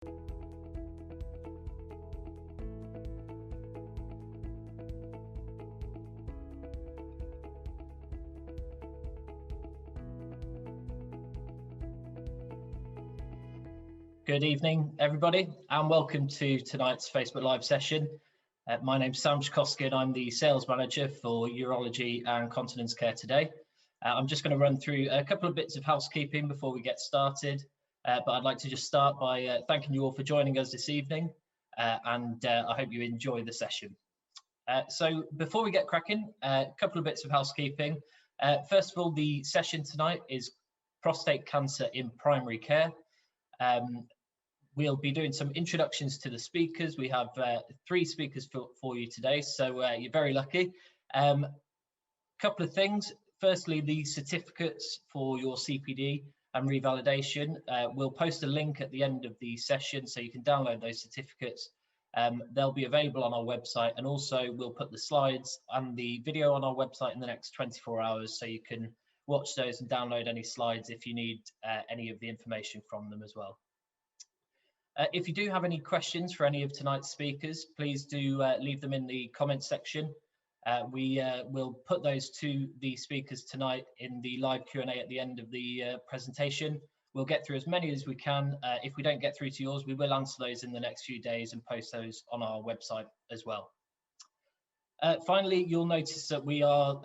Good evening, everybody, and welcome to tonight's Facebook Live session. My name's Sam Ciotkowski, and I'm the Sales Manager for Urology and Continence Care today. I'm just going to run through a couple of bits of housekeeping before we get started, but I'd like to just start by thanking you all for joining us this evening, and I hope you enjoy the session. So before we get cracking, a couple of bits of housekeeping. First of all, the session tonight is prostate cancer in primary care. We'll be doing some introductions to the speakers. We have 3 speakers for you today, so you're very lucky. Couple of things. Firstly, the certificates for your CPD and revalidation. We'll post a link at the end of the session so you can download those certificates. They'll be available on our website, and also we'll put the slides and the video on our website in the next 24 hours so you can watch those and download any slides if you need any of the information from them as well. If you do have any questions for any of tonight's speakers, please do leave them in the comments section. We will put those to the speakers tonight in the live Q&A at the end of the presentation. We'll get through as many as we can. If we don't get through to yours, we will answer those in the next few days and post those on our website as well. Finally, you'll notice that we are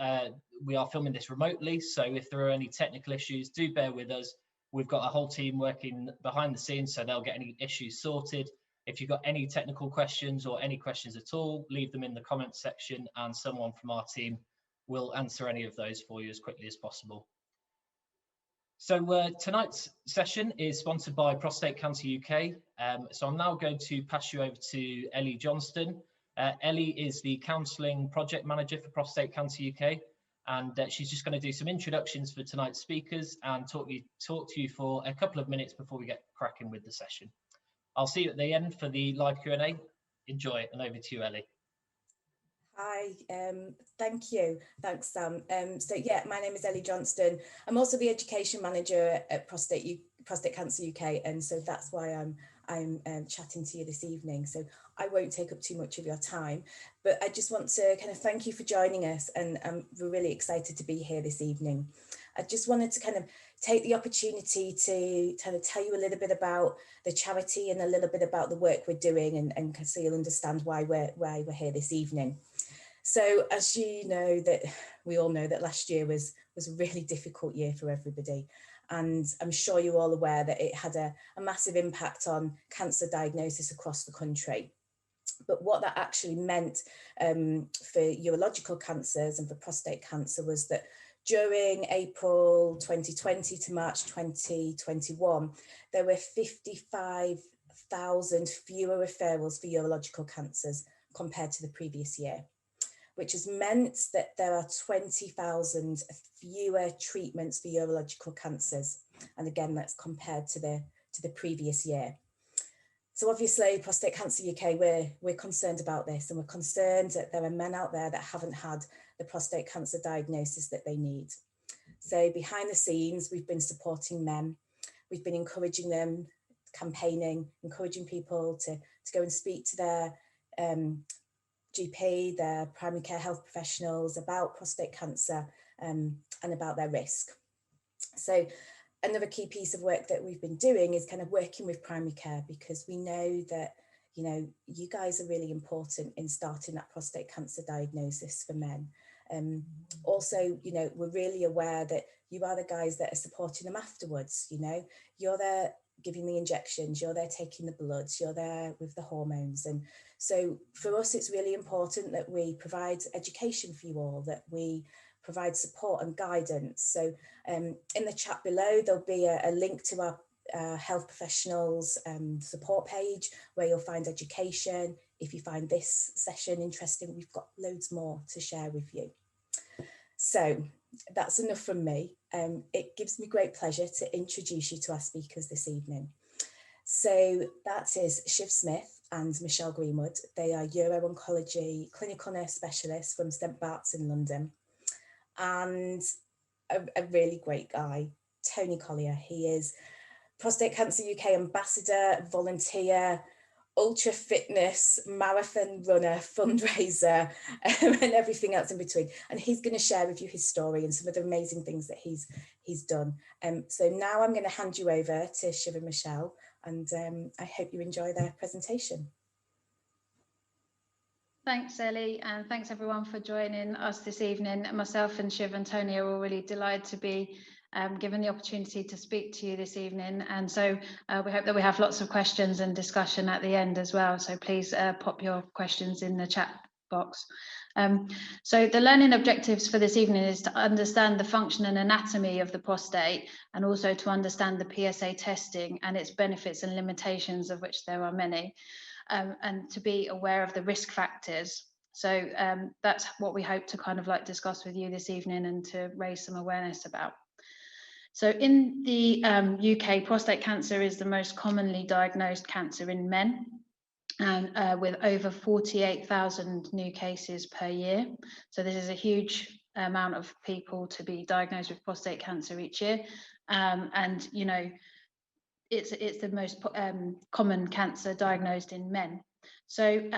filming this remotely, so if there are any technical issues, do bear with us. We've got a whole team working behind the scenes, so they'll get any issues sorted. If you've got any technical questions or any questions at all, leave them in the comments section and someone from our team will answer any of those for you as quickly as possible. So tonight's session is sponsored by Prostate Cancer UK. So I'm now going to pass you over to Ellie Johnstone. Ellie is the Counselling Project Manager for Prostate Cancer UK. And she's just going to do some introductions for tonight's speakers and talk to you for a couple of minutes before we get cracking with the session. I'll see you at the end for the live Q&A. Enjoy, and over to you, Ellie. Hi, thank you. Thanks, Sam. So yeah, my name is Ellie Johnstone. I'm also the Education Manager at Prostate Cancer UK, and so that's why I'm chatting to you this evening. So I won't take up too much of your time, but I just want to kind of thank you for joining us, and we're really excited to be here this evening. I just wanted to kind of take the opportunity to kind of tell you a little bit about the charity and a little bit about the work we're doing, and so you'll understand why we're here this evening. So as you know, that we all know that last year was a really difficult year for everybody. And I'm sure you're all aware that it had a massive impact on cancer diagnosis across the country. But what that actually meant for urological cancers and for prostate cancer was that during April 2020 to March 2021, there were 55,000 fewer referrals for urological cancers compared to the previous year, which has meant that there are 20,000 fewer treatments for urological cancers. And again, that's compared to the previous year. So obviously, Prostate Cancer UK, we're concerned about this, and we're concerned that there are men out there that haven't had the prostate cancer diagnosis that they need. So behind the scenes, we've been supporting men. We've been encouraging them, campaigning, encouraging people to go and speak to their GP, their primary care health professionals about prostate cancer and about their risk. So another key piece of work that we've been doing is kind of working with primary care, because we know that, you know, you guys are really important in starting that prostate cancer diagnosis for men. Also, you know, we're really aware that you are the guys that are supporting them afterwards. You know, you're there giving the injections, you're there taking the bloods, you're there with the hormones. And so for us, it's really important that we provide education for you all, that we provide support and guidance. So in the chat below, there'll be a link to our health professionals support page where you'll find education. If you find this session interesting, we've got loads more to share with you. So that's enough from me. It gives me great pleasure to introduce you to our speakers this evening. So that is Shiv Smith and Michelle Greenwood. They are Uro-Oncology clinical nurse specialists from St Bart's in London. And a really great guy, Tony Collier. He is Prostate Cancer UK ambassador, volunteer, ultra fitness, marathon runner, fundraiser, and everything else in between. And he's going to share with you his story and some of the amazing things that he's done. So now I'm going to hand you over to Shiv and Michelle, and I hope you enjoy their presentation. Thanks, Ellie, and thanks everyone for joining us this evening. Myself and Shiv and Tony are all really delighted to be given the opportunity to speak to you this evening. And so we hope that we have lots of questions and discussion at the end as well. So please pop your questions in the chat box. So the learning objectives for this evening is to understand the function and anatomy of the prostate, and also to understand the PSA testing and its benefits and limitations, of which there are many. And to be aware of the risk factors. So that's what we hope to kind of like discuss with you this evening and to raise some awareness about. So in the UK, prostate cancer is the most commonly diagnosed cancer in men, and with over 48,000 new cases per year. So this is a huge amount of people to be diagnosed with prostate cancer each year. And, you know, it's the most common cancer diagnosed in men. So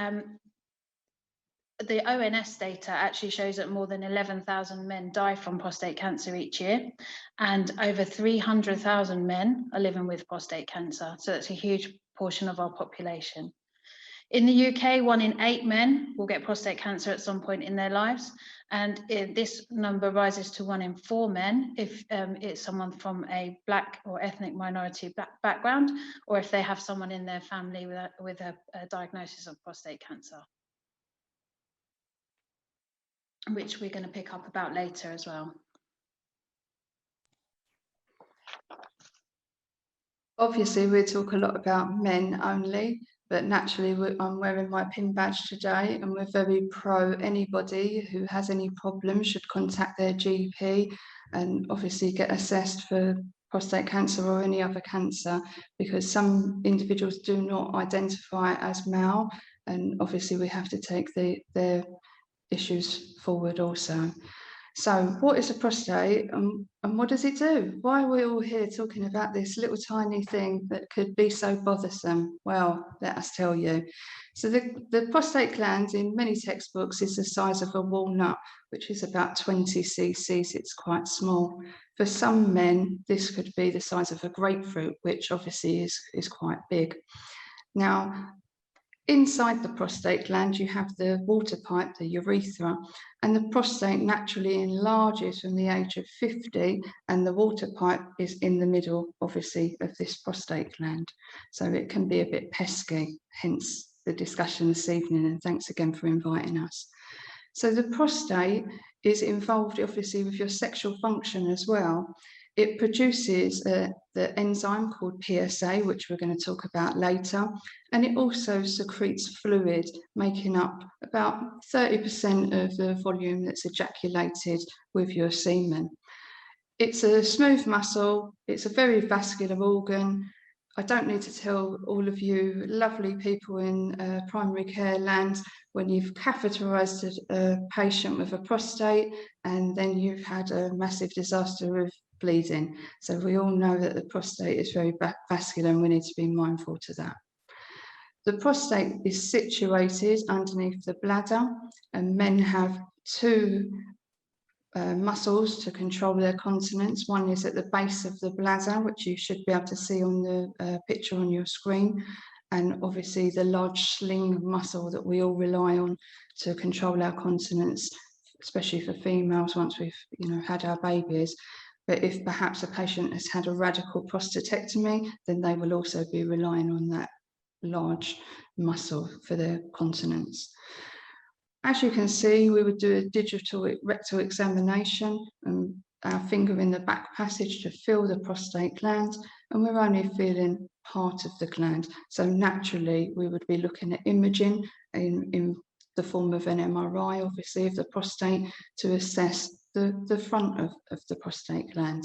the ONS data actually shows that more than 11,000 men die from prostate cancer each year, and over 300,000 men are living with prostate cancer. So that's a huge portion of our population. In the UK, 1 in 8 men will get prostate cancer at some point in their lives. And this number rises to 1 in 4 men if it's someone from a Black or ethnic minority background, or if they have someone in their family with a diagnosis of prostate cancer, which we're going to pick up about later as well. Obviously, we talk a lot about men only, but naturally I'm wearing my PIN badge today, and we're very pro anybody who has any problems should contact their GP and obviously get assessed for prostate cancer or any other cancer, because some individuals do not identify as male, and obviously we have to take their issues forward also. So what is a prostate and what does it do? Why are we all here talking about this little tiny thing that could be so bothersome? Well, let us tell you. So the prostate gland in many textbooks is the size of a walnut, which is about 20 cc's. It's quite small. For some men, this could be the size of a grapefruit, which obviously is quite big. Now, inside the prostate gland, you have the water pipe, the urethra, and the prostate naturally enlarges from the age of 50, and the water pipe is in the middle, obviously, of this prostate gland. So it can be a bit pesky, hence the discussion this evening, and thanks again for inviting us. So the prostate is involved, obviously, with your sexual function as well. It produces the enzyme called PSA, which we're going to talk about later, and it also secretes fluid, making up about 30% of the volume that's ejaculated with your semen. It's a smooth muscle, it's a very vascular organ. I don't need to tell all of you lovely people in primary care land, when you've catheterized a patient with a prostate and then you've had a massive disaster of bleeding. So we all know that the prostate is very vascular, and we need to be mindful to that. The prostate is situated underneath the bladder, and men have 2 muscles to control their continence. One is at the base of the bladder, which you should be able to see on the picture on your screen, and obviously the large sling muscle that we all rely on to control our continence, especially for females once we've had our babies. But if perhaps a patient has had a radical prostatectomy, then they will also be relying on that large muscle for their continence. As you can see, we would do a digital rectal examination and our finger in the back passage to feel the prostate gland, and we're only feeling part of the gland. So naturally, we would be looking at imaging in the form of an MRI, obviously, of the prostate to assess the front of the prostate gland.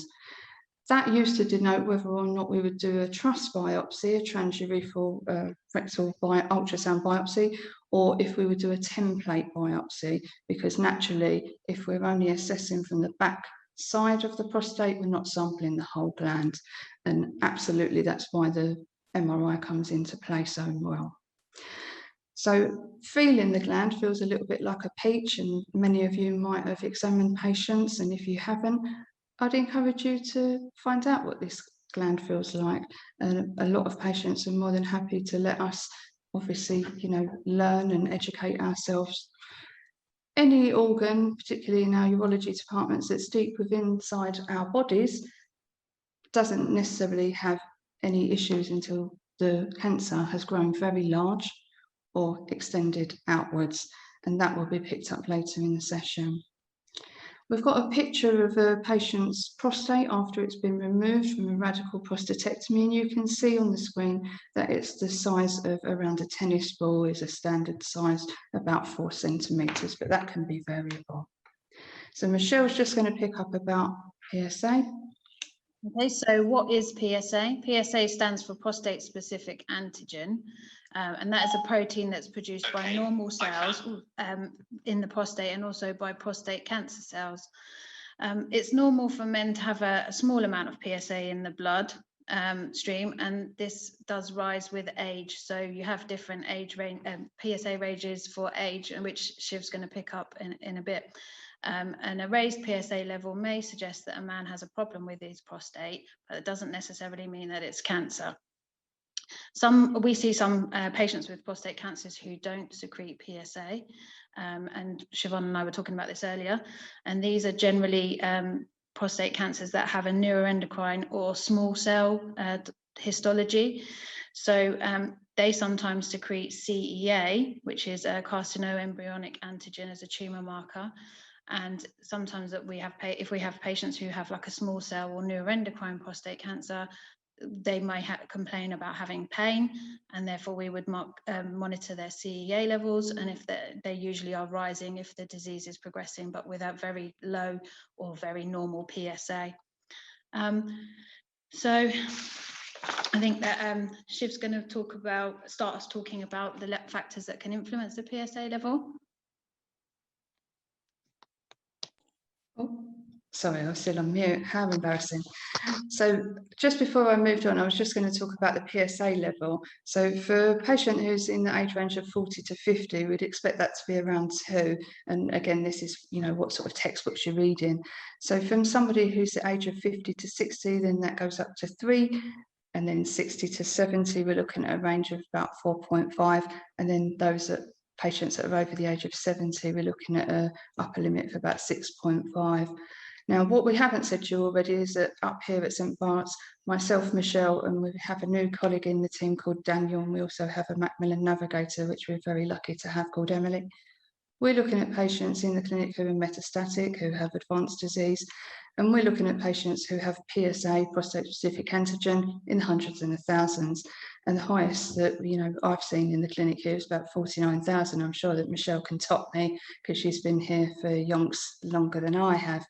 That used to denote whether or not we would do a truss biopsy, a transurethral rectal ultrasound biopsy, or if we would do a template biopsy, because naturally, if we're only assessing from the back side of the prostate, we're not sampling the whole gland. And absolutely, that's why the MRI comes into play so well. So feeling the gland feels a little bit like a peach, and many of you might have examined patients, and if you haven't, I'd encourage you to find out what this gland feels like. And a lot of patients are more than happy to let us, obviously, learn and educate ourselves. Any organ, particularly in our urology departments, that's deep within inside our bodies, doesn't necessarily have any issues until the cancer has grown very large or extended outwards, and that will be picked up later in the session. We've got a picture of a patient's prostate after it's been removed from a radical prostatectomy, and you can see on the screen that it's the size of around a tennis ball, is a standard size, about 4 centimetres, but that can be variable. So Michelle's just going to pick up about PSA. Okay, so what is PSA? PSA stands for prostate-specific antigen, and that is a protein that's produced by normal cells in the prostate and also by prostate cancer cells. It's normal for men to have a small amount of PSA in the blood stream, and this does rise with age. So you have different age range, PSA ranges for age, and which Shiv's going to pick up in a bit. And a raised PSA level may suggest that a man has a problem with his prostate, but it doesn't necessarily mean that it's cancer. We see some patients with prostate cancers who don't secrete PSA, and Shievon and I were talking about this earlier, and these are generally prostate cancers that have a neuroendocrine or small cell histology. So they sometimes secrete CEA, which is a carcinoembryonic antigen, as a tumor marker. And sometimes that if we have patients who have like a small cell or neuroendocrine prostate cancer, they may complain about having pain, and therefore we would monitor their CEA levels, and if they usually are rising if the disease is progressing, but with a very low or very normal PSA. So I think that Shiv's going to start us talking about the factors that can influence the PSA level. Oh, sorry, I was still on mute. How embarrassing. So just before I moved on, I was just going to talk about the PSA level. So for a patient who's in the age range of 40 to 50, we'd expect that to be around 2. And again, this is, what sort of textbooks you're reading. So from somebody who's the age of 50 to 60, then that goes up to 3. And then 60 to 70, we're looking at a range of about 4.5. And then patients that are over the age of 70, we're looking at an upper limit of about 6.5. Now, what we haven't said to you already is that up here at St Bart's, myself, Michelle, and we have a new colleague in the team called Daniel, and we also have a Macmillan navigator, which we're very lucky to have, called Emily. We're looking at patients in the clinic who are metastatic, who have advanced disease, and we're looking at patients who have PSA, prostate-specific antigen, in the hundreds and the thousands. And the highest that I've seen in the clinic here is about 49,000. I'm sure that Michelle can top me because she's been here for yonks longer than I have.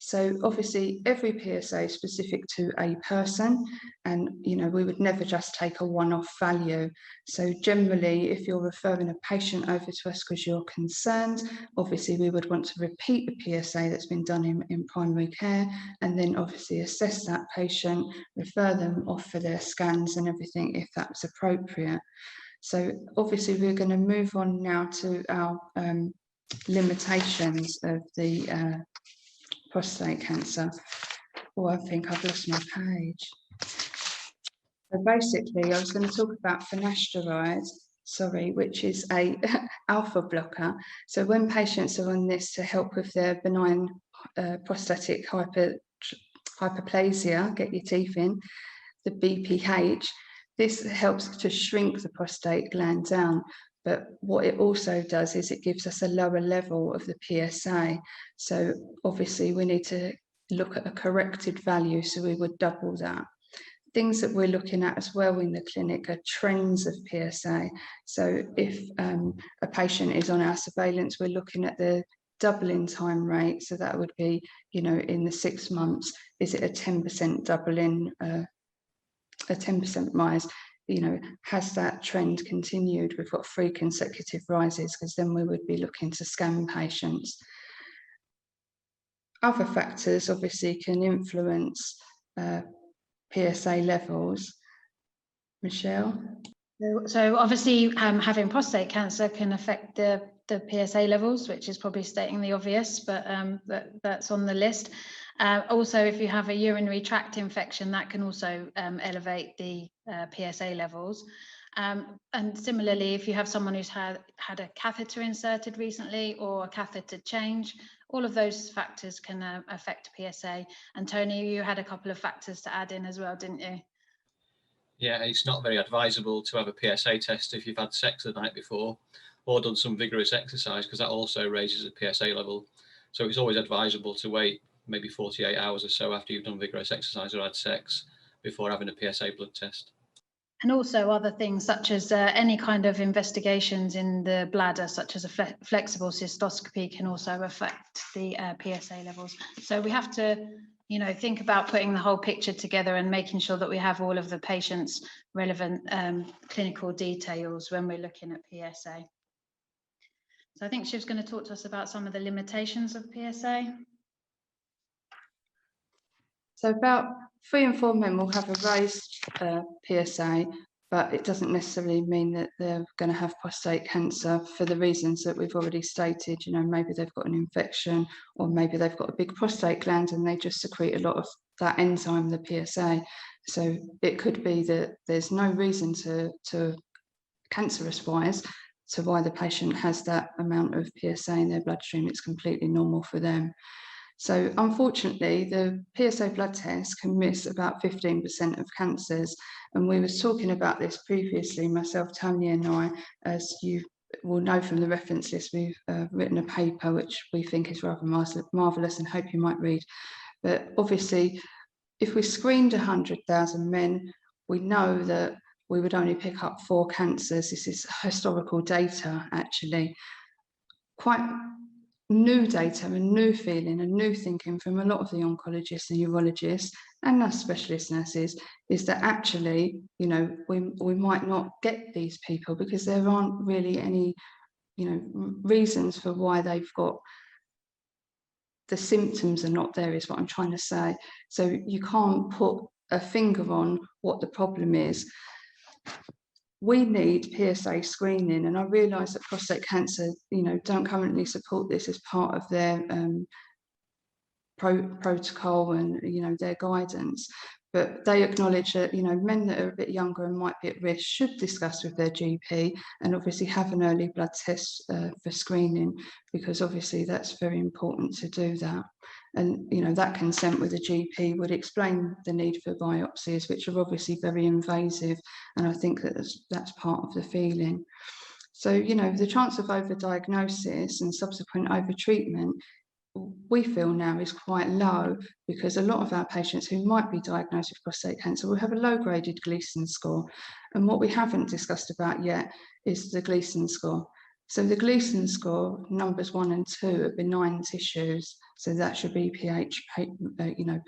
So obviously every PSA is specific to a person, and we would never just take a one-off value. So generally, if you're referring a patient over to us because you're concerned, obviously we would want to repeat the PSA that's been done in primary care, and then obviously assess that patient, refer them off for their scans and everything if that's appropriate. So obviously we're going to move on now to our limitations of the prostate cancer. Oh, I think I've lost my page. So basically, I was going to talk about finasteride, which is a alpha blocker. So when patients are on this to help with their benign prostatic hyperplasia, get your teeth in, the BPH, this helps to shrink the prostate gland down. But what it also does is it gives us a lower level of the PSA. So obviously we need to look at a corrected value, so we would double that. Things that we're looking at as well in the clinic are trends of PSA. So if a patient is on our surveillance, we're looking at the doubling time rate. So that would be, in the 6 months, is it a 10% doubling, a 10% rise? Has that trend continued? We've got 3 consecutive rises, because then we would be looking to scan patients. Other factors obviously can influence PSA levels. Michelle? So obviously having prostate cancer can affect the PSA levels, which is probably stating the obvious, but that's on the list. Also, if you have a urinary tract infection, that can also elevate the PSA levels. And similarly, if you have someone who's had a catheter inserted recently or a catheter change, all of those factors can affect PSA. And Tony, you had a couple of factors to add in as well, didn't you? Yeah, it's not very advisable to have a PSA test if you've had sex the night before or done some vigorous exercise, because that also raises the PSA level. So it's always advisable to wait maybe 48 hours or so after you've done vigorous exercise or had sex before having a PSA blood test. And also other things such as any kind of investigations in the bladder, such as a flexible cystoscopy, can also affect the PSA levels. So we have to, think about putting the whole picture together and making sure that we have all of the patient's relevant clinical details when we're looking at PSA. So I think Shiv's going to talk to us about some of the limitations of PSA. So about 3 in 4 men will have a raised PSA, but it doesn't necessarily mean that they're going to have prostate cancer for the reasons that we've already stated. Maybe they've got an infection, or maybe they've got a big prostate gland and they just secrete a lot of that enzyme, the PSA. So it could be that there's no reason to cancerous wise to why the patient has that amount of PSA in their bloodstream. It's completely normal for them. So unfortunately, the PSA blood test can miss about 15% of cancers. And we was talking about this previously, myself, Tony and I, as you will know from the reference list, we've written a paper which we think is rather marvellous and hope you might read. But obviously, if we screened 100,000 men, we know that we would only pick up 4 cancers. This is historical data, actually. Quite new data and new feeling and new thinking from a lot of the oncologists and urologists and us specialist nurses is that actually, we might not get these people because there aren't really any, reasons for why they've got the symptoms are not there, is what I'm trying to say. So you can't put a finger on what the problem is. We need PSA screening, and I realise that prostate cancer, don't currently support this as part of their protocol and their guidance. But they acknowledge that men that are a bit younger and might be at risk should discuss with their GP and obviously have an early blood test for screening, because obviously that's very important to do that. And that consent with a GP would explain the need for biopsies, which are obviously very invasive, and I think that's part of the feeling. So the chance of overdiagnosis and subsequent overtreatment, we feel now is quite low, because a lot of our patients who might be diagnosed with prostate cancer will have a low graded Gleason score. And what we haven't discussed about yet is the Gleason score. So the Gleason score, numbers 1 and 2, are benign tissues. So that should be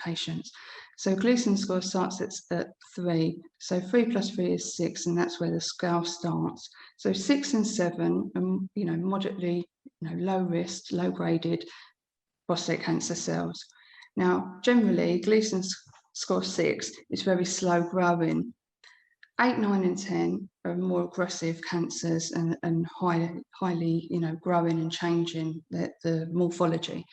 patients. So Gleason score starts at 3. So 3 plus 3 is 6, and that's where the scale starts. So 6 and 7 are, moderately, low risk, low graded prostate cancer cells. Now, generally, Gleason score 6 is very slow growing. 8, 9, and 10 are more aggressive cancers and highly, growing and changing the morphology.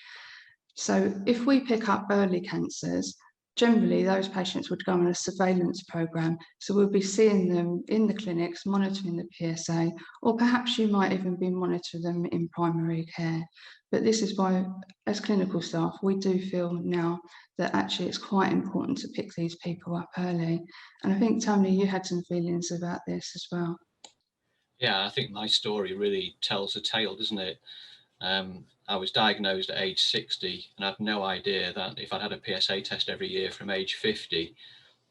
So if we pick up early cancers, generally those patients would go on a surveillance program. So we'll be seeing them in the clinics, monitoring the PSA, or perhaps you might even be monitoring them in primary care. But this is why, as clinical staff, we do feel now that actually it's quite important to pick these people up early. And I think, Tony, you had some feelings about this as well. Yeah, I think my story really tells the tale, doesn't it? I was diagnosed at age 60 and I had no idea that if I'd had a PSA test every year from age 50,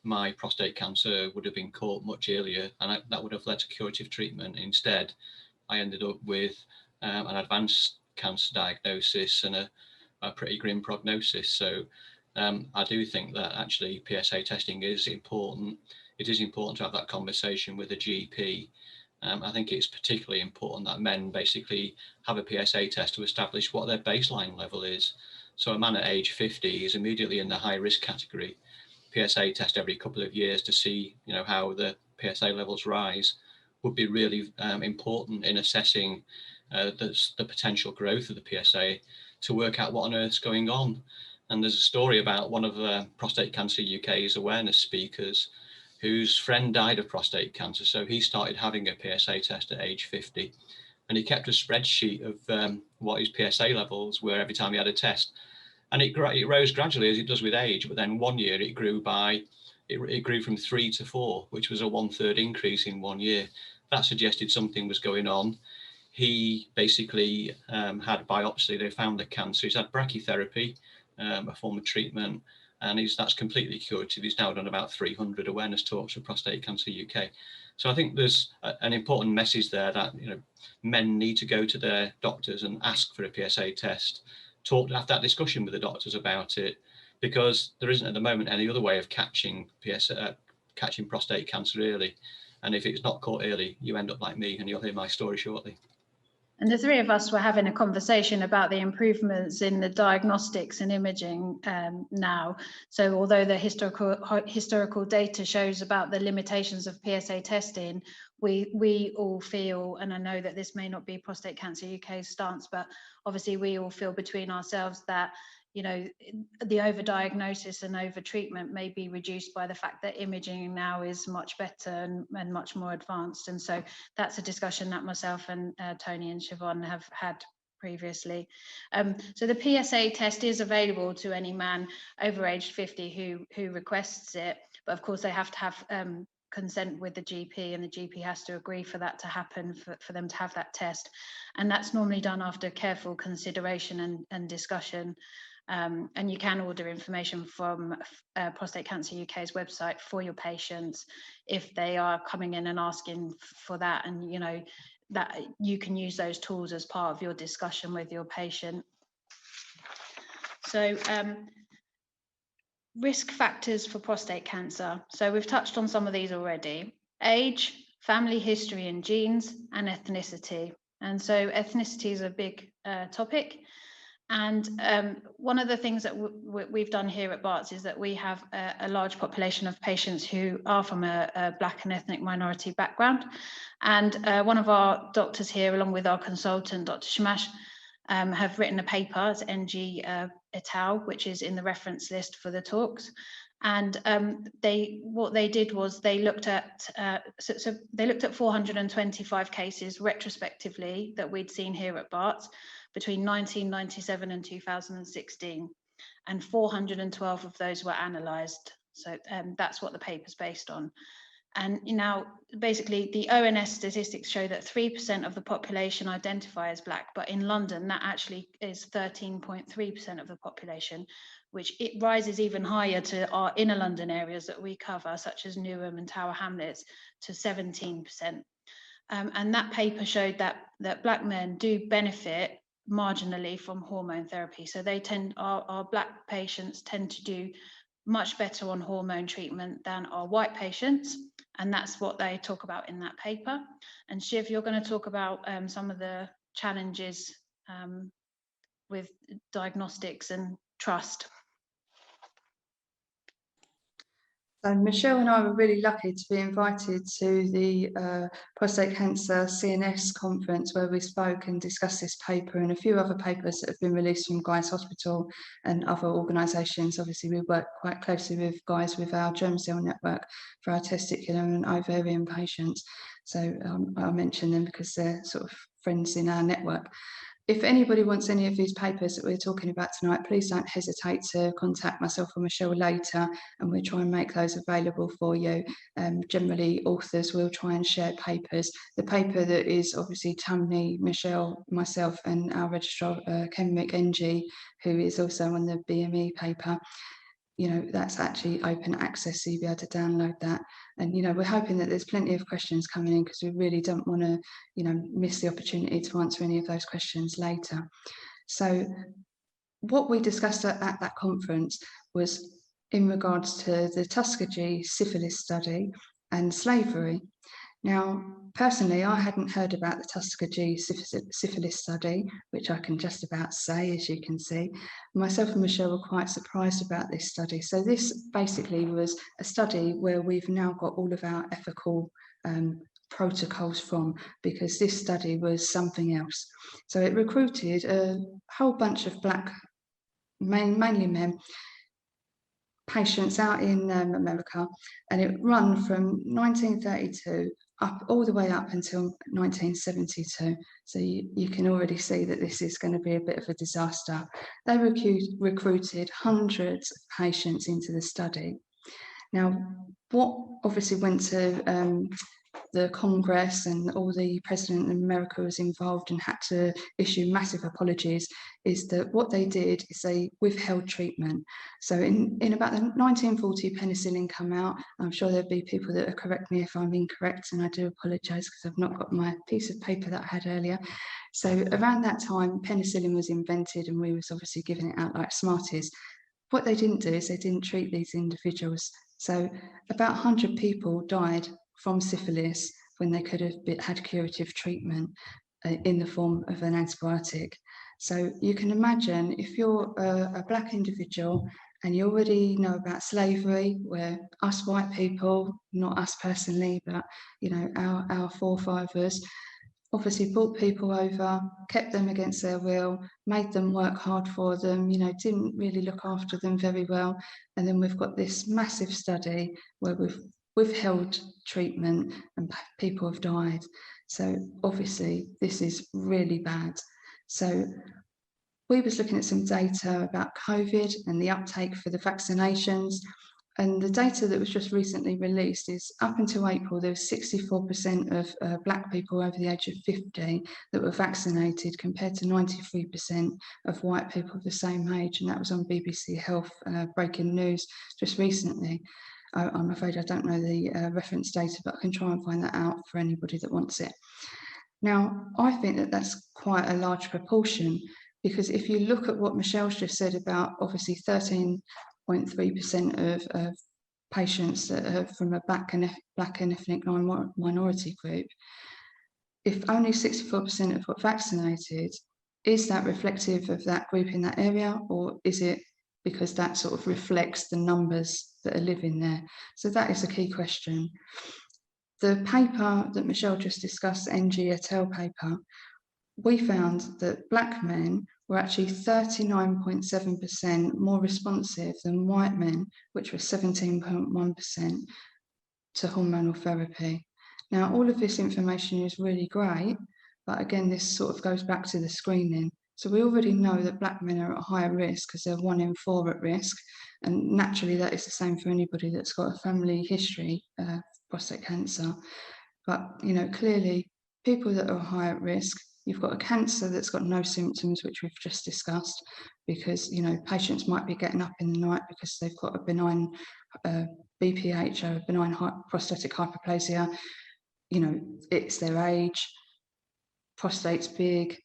my prostate cancer would have been caught much earlier, and that would have led to curative treatment. Instead, I ended up with an advanced cancer diagnosis and a pretty grim prognosis. So I do think that actually PSA testing is important. It is important to have that conversation with a GP. I think it's particularly important that men basically have a PSA test to establish what their baseline level is. So a man at age 50 is immediately in the high risk category. PSA test every couple of years to see, how the PSA levels rise would be really important in assessing the potential growth of the PSA to work out what on earth's going on. And there's a story about one of Prostate Cancer UK's awareness speakers whose friend died of prostate cancer. So he started having a PSA test at age 50, and he kept a spreadsheet of what his PSA levels were every time he had a test. And it rose gradually, as it does with age, but then one year it grew from 3 to 4, which was a 1/3 increase in 1 year. That suggested something was going on. He basically had biopsy. They found the cancer. He's had brachytherapy, a form of treatment, and that's completely curative. He's now done about 300 awareness talks for Prostate Cancer UK. So I think there's an important message there that men need to go to their doctors and ask for a PSA test. Have that discussion with the doctors about it, because there isn't at the moment any other way of catching prostate cancer early. And if it's not caught early, you end up like me, and you'll hear my story shortly. And the three of us were having a conversation about the improvements in the diagnostics and imaging now. So although the historical data shows about the limitations of PSA testing, we all feel, and I know that this may not be Prostate Cancer UK's stance, but obviously we all feel between ourselves that the overdiagnosis and overtreatment may be reduced by the fact that imaging now is much better and much more advanced. And so that's a discussion that myself and Tony and Shievon have had previously. So the PSA test is available to any man over age 50 who requests it, but of course they have to have consent with the GP, and the GP has to agree for that to happen, for them to have that test. And that's normally done after careful consideration and discussion. And you can order information from Prostate Cancer UK's website for your patients if they are coming in and asking for that, and that you can use those tools as part of your discussion with your patient. So risk factors for prostate cancer. So we've touched on some of these already: age, family history and genes, and ethnicity. And so ethnicity is a big topic. And one of the things that we've done here at Barts is that we have a large population of patients who are from a Black and ethnic minority background. And one of our doctors here, along with our consultant, Dr. Shamash, have written a paper, it's NG et al., which is in the reference list for the talks. And what they did was they looked at they looked at 425 cases retrospectively that we'd seen here at Barts between 1997 and 2016, and 412 of those were analysed. So that's what the paper's based on. And now, basically, the ONS statistics show that 3% of the population identify as Black, but in London, that actually is 13.3% of the population, which it rises even higher to our inner London areas that we cover, such as Newham and Tower Hamlets, to 17%. And that paper showed that Black men do benefit marginally from hormone therapy. So they our Black patients tend to do much better on hormone treatment than our white patients. And that's what they talk about in that paper. And Shiv, you're going to talk about some of the challenges with diagnostics and trust. So Michelle and I were really lucky to be invited to the Prostate Cancer CNS conference, where we spoke and discussed this paper and a few other papers that have been released from Guy's Hospital and other organisations. Obviously, we work quite closely with Guy's with our germ cell network for our testicular and ovarian patients. So I mention them because they're sort of friends in our network. If anybody wants any of these papers that we're talking about tonight, please don't hesitate to contact myself or Michelle later, and we'll try and make those available for you. Generally, authors will try and share papers. The paper that is obviously Tony, Michelle, myself, and our registrar, Ken McNG, who is also on the BME paper, that's actually open access, so you'll be able to download that. And, we're hoping that there's plenty of questions coming in, because we really don't want to, miss the opportunity to answer any of those questions later. So what we discussed at that conference was in regards to the Tuskegee syphilis study and slavery. Now, personally, I hadn't heard about the Tuskegee syphilis study, which I can just about say, as you can see. Myself and Michelle were quite surprised about this study. So this basically was a study where we've now got all of our ethical protocols from, because this study was something else. So it recruited a whole bunch of black, mainly men, patients out in America, and it ran from 1932 up all the way up until 1972. So you can already see that this is going to be a bit of a disaster. They recruited hundreds of patients into the study. Now, what obviously went to the Congress, and all the president of America was involved and had to issue massive apologies, is that what they did is they withheld treatment. So in about the 1940, penicillin came out. I'm sure there'll be people that will correct me if I'm incorrect, and I do apologise because I've not got my piece of paper that I had earlier. So around that time, penicillin was invented, and we was obviously giving it out like Smarties. What they didn't do is they didn't treat these individuals. So about 100 people died from syphilis when they could have had curative treatment in the form of an antibiotic. So you can imagine, if you're a black individual and you already know about slavery, where us white people, not us personally, but you know, our forefathers obviously brought people over, kept them against their will, made them work hard for them, you know, didn't really look after them very well. And then we've got this massive study where we've withheld treatment and people have died. So obviously this is really bad. So we was looking at some data about COVID and the uptake for the vaccinations, and the data that was just recently released is up until April, there was 64% of black people over the age of 50 that were vaccinated, compared to 93% of white people of the same age, and that was on BBC Health breaking news just recently. I'm afraid I don't know the reference data, but I can try and find that out for anybody that wants it. Now, I think that that's quite a large proportion, because if you look at what Michelle's just said about obviously 13.3% of patients that are from a black and ethnic minority group, if only 64% have got vaccinated, is that reflective of that group in that area, or is it because that sort of reflects the numbers that are living there? So that is a key question. The paper that Michelle just discussed, the NG et al. Paper, we found that black men were actually 39.7% more responsive than white men, which was 17.1% to hormonal therapy. Now, all of this information is really great, but again, this sort of goes back to the screening. So we already know that black men are at higher risk because they're 1 in 4 at risk. And naturally, that is the same for anybody that's got a family history of prostate cancer. But, you know, clearly, people that are high at risk, you've got a cancer that's got no symptoms, which we've just discussed, because, you know, patients might be getting up in the night because they've got a benign BPH or a benign prostatic hyperplasia. You know, it's their age, prostate's big.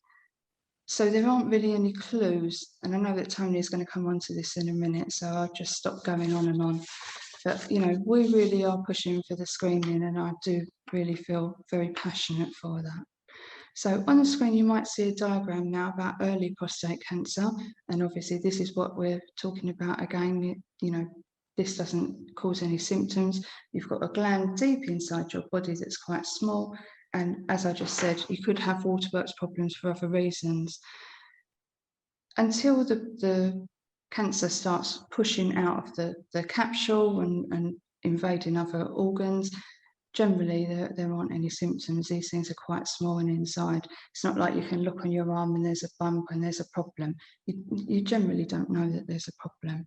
So there aren't really any clues, and I know that Tony is going to come on to this in a minute, so I'll just stop going on and on. But, you know, we really are pushing for the screening, and I do really feel very passionate for that. So on the screen, you might see a diagram now about early prostate cancer, and obviously this is what we're talking about again. You know, this doesn't cause any symptoms. You've got a gland deep inside your body that's quite small, and as I just said, you could have waterworks problems for other reasons. Until the cancer starts pushing out of the capsule and invading other organs, generally there aren't any symptoms. These things are quite small and inside. It's not like you can look on your arm and there's a bump and there's a problem. You generally don't know that there's a problem.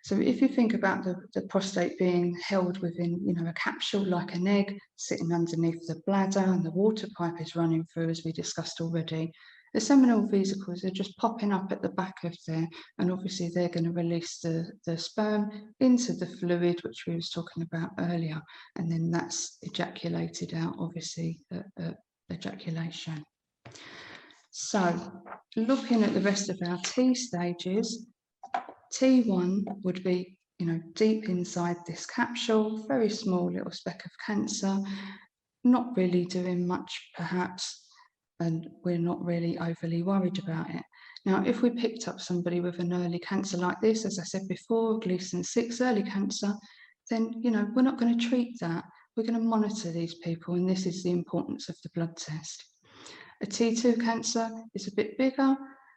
So if you think about the prostate being held within, you know, a capsule like an egg sitting underneath the bladder, and the water pipe is running through, as we discussed already, the seminal vesicles are just popping up at the back of there, and obviously they're going to release the sperm into the fluid, which we was talking about earlier, and then that's ejaculated out, obviously, ejaculation. So looking at the rest of our T stages, T1 would be, you know, deep inside this capsule, very small little speck of cancer. not really doing much perhaps, and we're not really overly worried about it. Now, if we picked up somebody with an early cancer like this, as I said before, Gleason 6 early cancer, then, you know, we're not going to treat that. We're going to monitor these people, and this is the importance of the blood test. A T2 cancer is a bit bigger,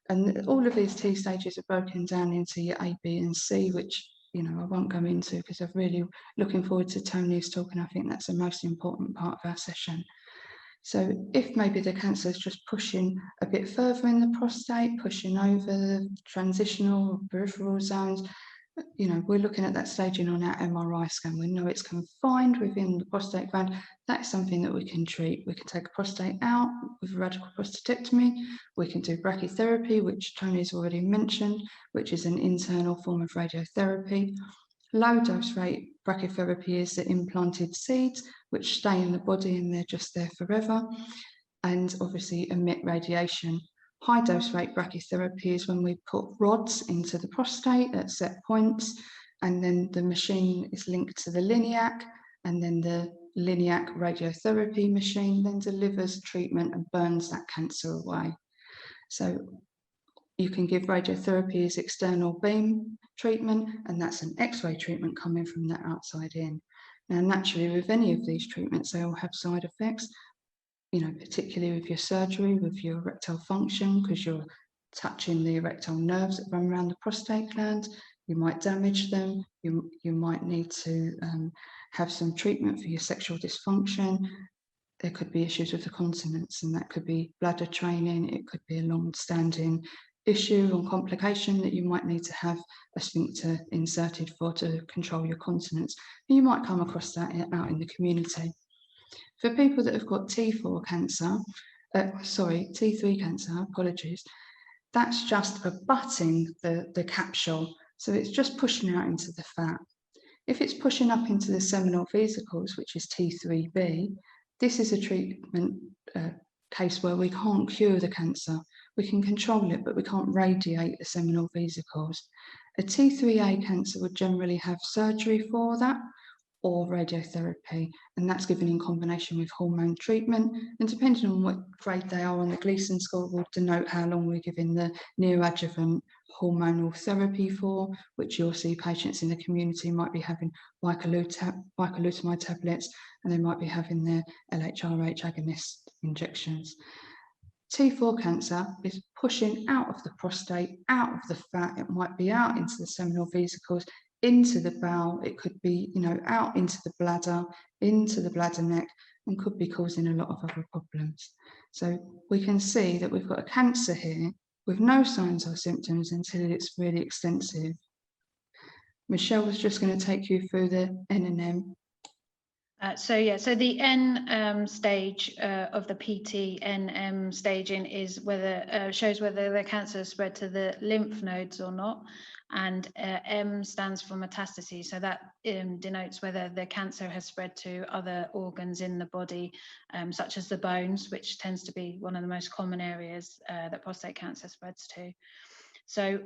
and all of these T stages are broken down into your A, B, and C, which, you know, I won't go into because I'm really looking forward to Tony's talk, and I think that's the most important part of our session. So if maybe the cancer is just pushing a bit further in the prostate, pushing over the transitional or peripheral zones, you know, we're looking at that staging on our MRI scan. We know it's confined within the prostate gland. That's something that we can treat. We can take a prostate out with a radical prostatectomy. We can do brachytherapy, which Tony's already mentioned, which is an internal form of radiotherapy. Low dose rate brachytherapy is the implanted seeds, which stay in the body and they're just there forever, and obviously emit radiation. High dose rate brachytherapy is when we put rods into the prostate at set points, and then the machine is linked to the Liniac, and then the Liniac radiotherapy machine then delivers treatment and burns that cancer away. So you can give radiotherapy as external beam treatment, and that's an X-ray treatment coming from the outside in. Now, naturally, with any of these treatments, they all have side effects, you know, particularly with your surgery, with your erectile function, because you're touching the erectile nerves that run around the prostate gland. You might damage them. You might need to have some treatment for your sexual dysfunction. There could be issues with the continence, and that could be bladder training. It could be a long-standing issue or complication that you might need to have a sphincter inserted for to control your continence. And you might come across that out in the community. For people that have got T4 cancer, T3 cancer, apologies, that's just abutting the capsule. So it's just pushing out into the fat. If it's pushing up into the seminal vesicles, which is T3B, this is a treatment case where we can't cure the cancer. We can control it, but we can't radiate the seminal vesicles. A T3A cancer would generally have surgery for that, or radiotherapy, and that's given in combination with hormone treatment, and depending on what grade they are on the Gleason score will denote how long we're giving the neoadjuvant hormonal therapy for, which you'll see patients in the community might be having bicalutamide tablets, and they might be having their LHRH agonist injections. T4 cancer is pushing out of the prostate, out of the fat. It might be out into the seminal vesicles, into the bowel. It could be, you know, out into the bladder neck, and could be causing a lot of other problems. So we can see that we've got a cancer here with no signs or symptoms until it's really extensive. Michelle was just going to take you through the N&M. So the N stage of the PT-NM staging is whether shows whether the cancer is spread to the lymph nodes or not, and M stands for metastases. So that denotes whether the cancer has spread to other organs in the body, such as the bones, which tends to be one of the most common areas that prostate cancer spreads to. So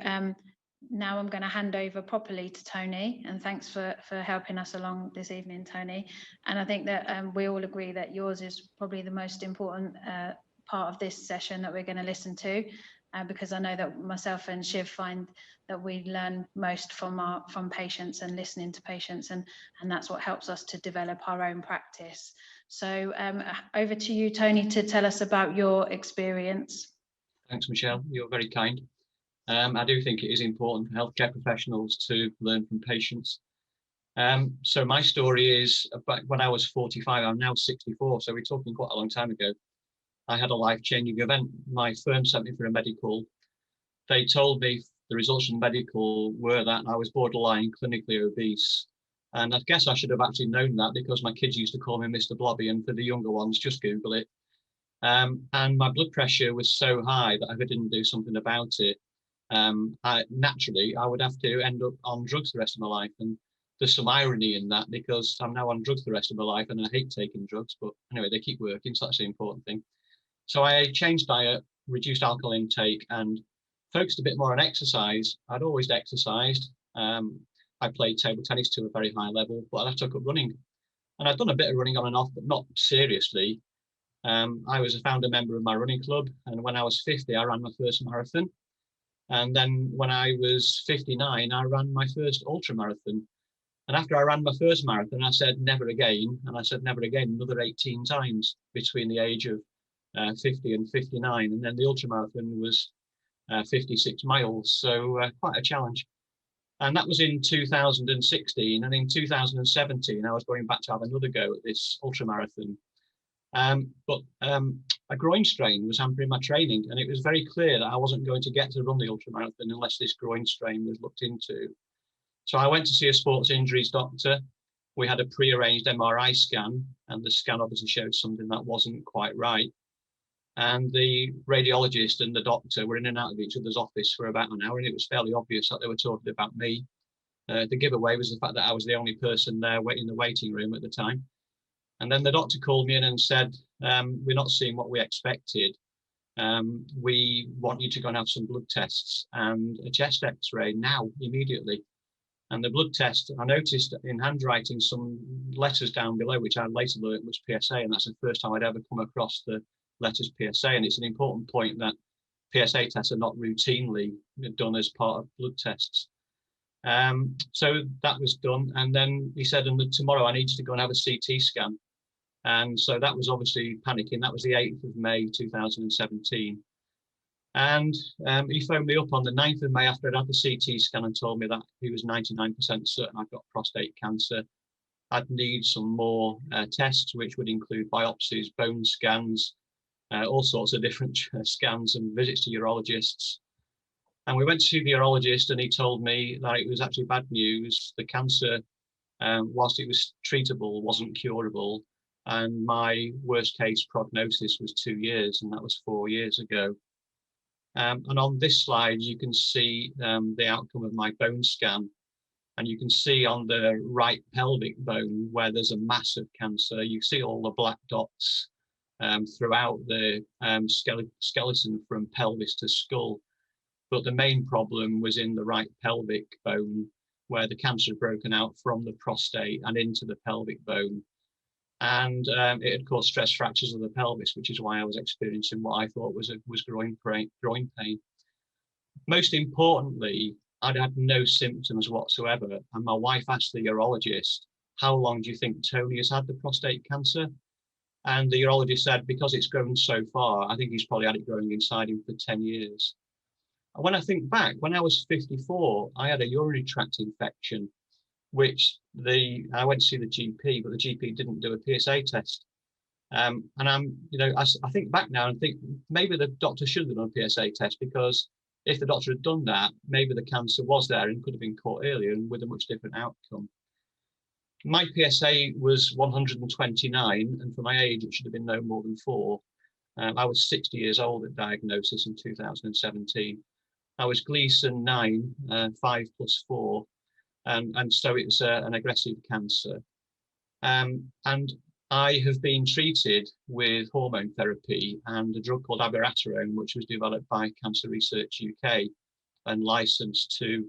now I'm going to hand over properly to Tony, and thanks for helping us along this evening, Tony. And I think that we all agree that yours is probably the most important part of this session that we're going to listen to, because I know that myself and Shiv find that we learn most from patients and listening to patients, and that's what helps us to develop our own practice. So over to you, Tony, to tell us about your experience. Thanks, Michelle. You're very kind. I do think it is important for healthcare professionals to learn from patients. So my story is, back when I was 45, I'm now 64, so we're talking quite a long time ago. I had a life-changing event. My firm sent me for a medical. They told me the results from the medical were that I was borderline clinically obese. And I guess I should have actually known that, because my kids used to call me Mr. Blobby, and for the younger ones, just Google it. And my blood pressure was so high that if I didn't do something about it, naturally I would have to end up on drugs the rest of my life. And there's some irony in that, because I'm now on drugs the rest of my life, and I hate taking drugs, but anyway, they keep working, so that's the important thing. So I changed diet, reduced alcohol intake, and focused a bit more on exercise. I'd always exercised. I played table tennis to a very high level, but I took up running. And I'd done a bit of running on and off, but not seriously. I was a founder member of my running club, and when I was 50, I ran my first marathon. And then when I was 59, I ran my first ultra marathon. And after I ran my first marathon, I said never again, and I said never again another 18 times between the age of 50 and 59. And then the ultra marathon was 56 miles, so quite a challenge. And that was in 2016. And in 2017, I was going back to have another go at this ultra marathon. But a groin strain was hampering my training, and it was very clear that I wasn't going to get to run the ultra marathon unless this groin strain was looked into. So I went to see a sports injuries doctor. We had a pre-arranged MRI scan, and the scan obviously showed something that wasn't quite right. And the radiologist and the doctor were in and out of each other's office for about an hour, and it was fairly obvious that they were talking about me. The giveaway was the fact that I was the only person there in the waiting room at the time. And then the doctor called me in and said, we're not seeing what we expected. We want you to go and have some blood tests and a chest x-ray now, immediately. And the blood test, I noticed in handwriting some letters down below, which I later learned was PSA, and that's the first time I'd ever come across the letters PSA. And it's an important point that PSA tests are not routinely done as part of blood tests. So that was done. And then he said, and tomorrow I need you to go and have a CT scan. And so that was obviously panicking. That was the 8th of May, 2017. And he phoned me up on the 9th of May after I'd had the CT scan and told me that he was 99% certain I'd got prostate cancer. I'd need some more tests, which would include biopsies, bone scans, all sorts of different scans and visits to urologists. And we went to see the urologist, and he told me that it was actually bad news. The cancer, whilst it was treatable, wasn't curable. And my worst case prognosis was 2 years, and that was 4 years ago. And on this slide, you can see the outcome of my bone scan. And you can see on the right pelvic bone where there's a mass of cancer. You see all the black dots throughout the skeleton from pelvis to skull. But the main problem was in the right pelvic bone, where the cancer had broken out from the prostate and into the pelvic bone. And it had caused stress fractures of the pelvis, which is why I was experiencing what I thought was groin pain. Most importantly, I'd had no symptoms whatsoever. And my wife asked the urologist, how long do you think Tony has had the prostate cancer? And the urologist said, because it's grown so far, I think he's probably had it growing inside him for 10 years. And when I think back, when I was 54, I had a urinary tract infection, which I went to see the GP, but the GP didn't do a PSA test. And I think back now and think maybe the doctor should have done a PSA test, because if the doctor had done that, maybe the cancer was there and could have been caught earlier and with a much different outcome. My PSA was 129, and for my age, it should have been no more than 4. I was 60 years old at diagnosis in 2017. I was Gleason 9, 5 plus 4. And so it's an aggressive cancer. And I have been treated with hormone therapy and a drug called abiraterone, which was developed by Cancer Research UK and licensed to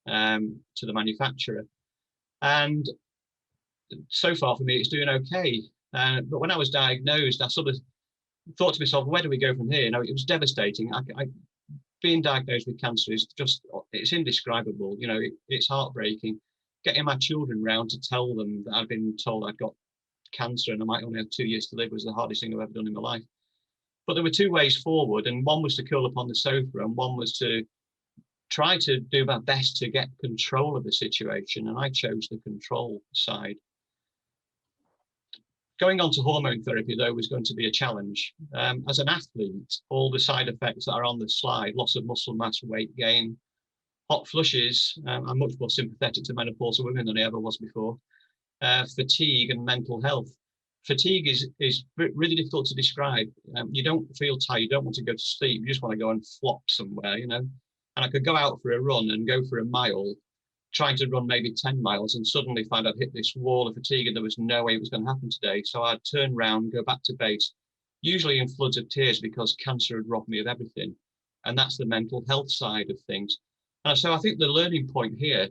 the manufacturer. And so far for me, it's doing okay. But when I was diagnosed, I sort of thought to myself, where do we go from here? It was devastating. Being diagnosed with cancer is it's indescribable. It's heartbreaking. Getting my children round to tell them that I'd been told I'd got cancer and I might only have 2 years to live was the hardest thing I've ever done in my life. But there were 2 ways forward, and one was to curl up on the sofa, and one was to try to do my best to get control of the situation, and I chose the control side. Going on to hormone therapy, though, was going to be a challenge. As an athlete, all the side effects that are on the slide, loss of muscle mass, weight gain, hot flushes, I'm much more sympathetic to menopausal women than I ever was before, fatigue and mental health. Fatigue is really difficult to describe. You don't feel tired, you don't want to go to sleep, you just want to go and flop somewhere, And I could go out for a run and go for a mile, trying to run maybe 10 miles and suddenly find I'd hit this wall of fatigue and there was no way it was going to happen today. So I'd turn around, go back to base, usually in floods of tears because cancer had robbed me of everything. And that's the mental health side of things. And so I think the learning point here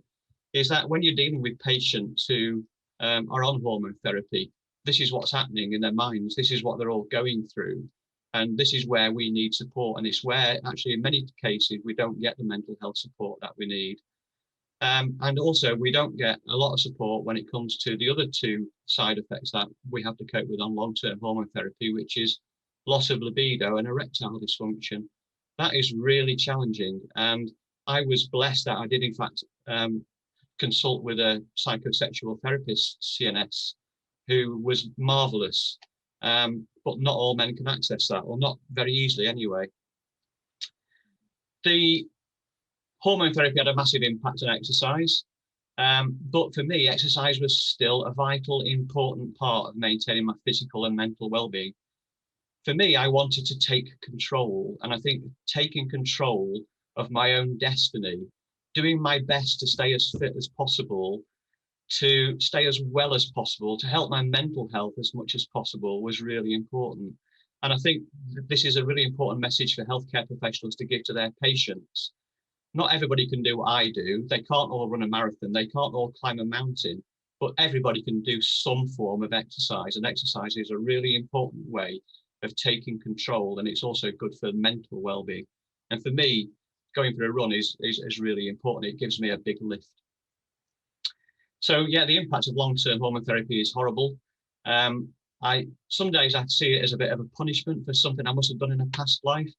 is that when you're dealing with patients who are on hormone therapy, this is what's happening in their minds. This is what they're all going through. And this is where we need support. And it's where actually in many cases, we don't get the mental health support that we need. And also we don't get a lot of support when it comes to the other two side effects that we have to cope with on long-term hormone therapy, which is loss of libido and erectile dysfunction. That is really challenging. And I was blessed that I did in fact consult with a psychosexual therapist, CNS, who was marvelous. But not all men can access that, or not very easily anyway. The hormone therapy had a massive impact on exercise. But for me, exercise was still a vital, important part of maintaining my physical and mental well-being. For me, I wanted to take control, and I think taking control of my own destiny, doing my best to stay as fit as possible, to stay as well as possible, to help my mental health as much as possible was really important. And I think this is a really important message for healthcare professionals to give to their patients. Not everybody can do what I do. They can't all run a marathon. They can't all climb a mountain, but everybody can do some form of exercise. And exercise is a really important way of taking control. And it's also good for mental well-being. And for me, going for a run is really important. It gives me a big lift. So yeah, the impact of long-term hormone therapy is horrible. Some days I see it as a bit of a punishment for something I must have done in a past life.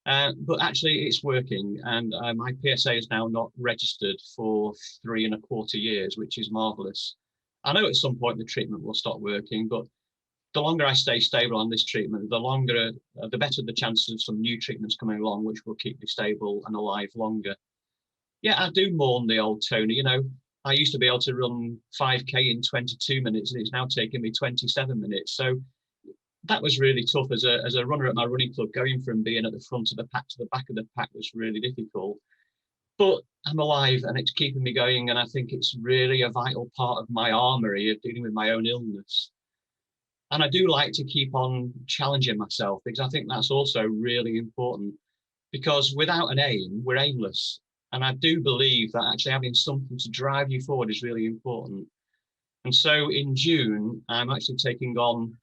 But actually it's working, and my PSA is now not registered for 3.25 years, which is marvelous. I know at some point the treatment will stop working, but the longer I stay stable on this treatment, the better the chances of some new treatments coming along, which will keep me stable and alive longer. Yeah, I do mourn the old Tony. You know, I used to be able to run 5K in 22 minutes, and it's now taking me 27 minutes. So that was really tough as a runner at my running club. Going from being at the front of the pack to the back of the pack was really difficult. But I'm alive and it's keeping me going. And I think it's really a vital part of my armory of dealing with my own illness. And I do like to keep on challenging myself, because I think that's also really important, because without an aim, we're aimless. And I do believe that actually having something to drive you forward is really important. And so in June, I'm actually taking on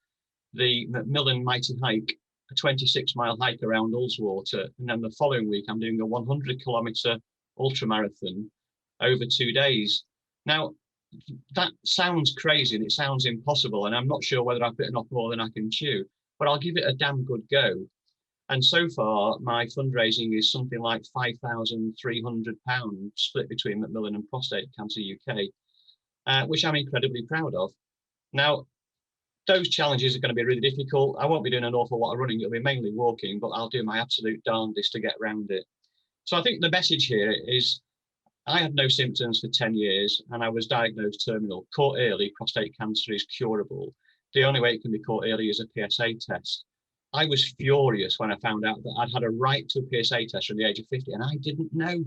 the Macmillan Mighty Hike, a 26-mile hike around Ullswater. And then the following week, I'm doing a 100-kilometre ultramarathon over 2 days. Now, that sounds crazy and it sounds impossible, and I'm not sure whether I've bitten off more than I can chew, but I'll give it a damn good go. And so far, my fundraising is something like £5,300 split between Macmillan and Prostate Cancer UK, which I'm incredibly proud of. Now, those challenges are going to be really difficult. I won't be doing an awful lot of running. It'll be mainly walking, but I'll do my absolute darndest to get around it. So I think the message here is I had no symptoms for 10 years and I was diagnosed terminal. Caught early, prostate cancer is curable. The only way it can be caught early is a PSA test. I was furious when I found out that I'd had a right to a PSA test from the age of 50, and I didn't know.